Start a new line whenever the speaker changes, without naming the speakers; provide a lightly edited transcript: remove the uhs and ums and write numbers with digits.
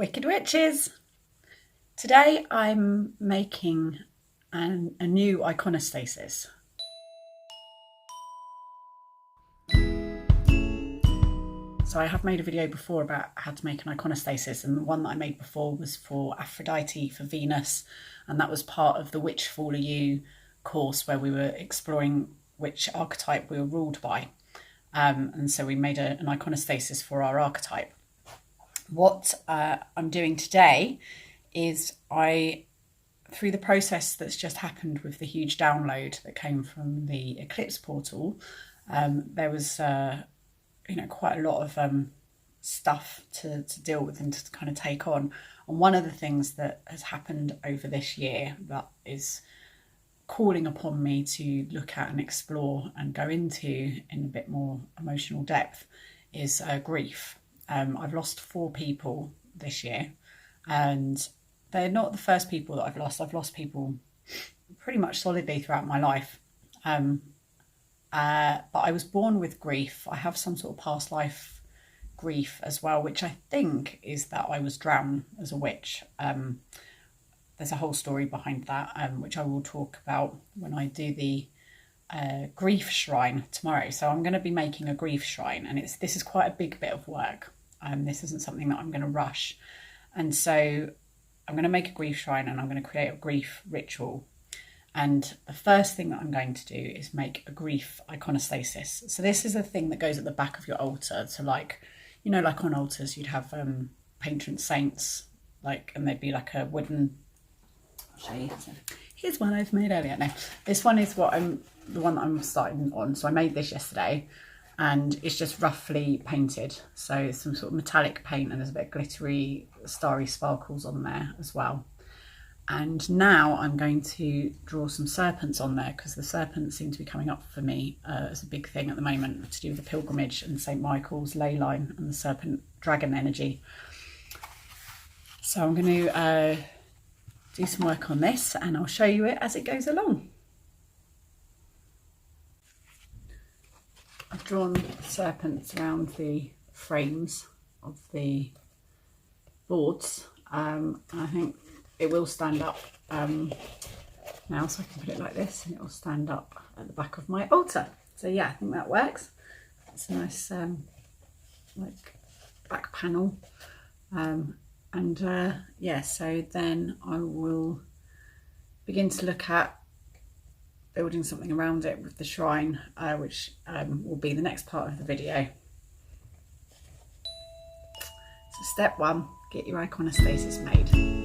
Wicked Witches! Today I'm making a new iconostasis. So I have made a video before about how to make an iconostasis, and the one that I made before was for Aphrodite, for Venus, and that was part of the Which Fall Are You course where we were exploring which archetype we were ruled by. And so we made an iconostasis for our archetype. What I'm doing today is through the process that's just happened with the huge download that came from the Eclipse portal, there was quite a lot of stuff to deal with and to kind of take on. And one of the things that has happened over this year that is calling upon me to look at and explore and go into in a bit more emotional depth is grief. I've lost 4 people this year, and they're not the first people that I've lost. I've lost people pretty much solidly throughout my life. But I was born with grief. I have some sort of past life grief as well, which I think is that I was drowned as a witch. There's a whole story behind that, which I will talk about when I do the grief shrine tomorrow. So I'm going to be making a grief shrine, and this is quite a big bit of work. This isn't something that I'm going to rush. And so I'm going to make a grief shrine, and I'm going to create a grief ritual. And the first thing that I'm going to do is make a grief iconostasis. So this is a thing that goes at the back of your altar. So like on altars, you'd have patron saints, and there'd be like a wooden, I'll show you. Here's one I've made earlier. No, this one is the one that I'm starting on. So I made this yesterday, and it's just roughly painted. So it's some sort of metallic paint, and there's a bit of glittery, starry sparkles on there as well. And now I'm going to draw some serpents on there, because the serpents seem to be coming up for me as a big thing at the moment, to do with the pilgrimage and St. Michael's ley line and the serpent dragon energy. So I'm going to do some work on this, and I'll show you it as it goes along. I've drawn serpents around the frames of the boards. I think it will stand up now, so I can put it like this, and it will stand up at the back of my altar. So yeah, I think that works. It's a nice back panel. Yeah, so then I will begin to look at building something around it with the shrine, which will be the next part of the video. So step 1, get your iconostasis made.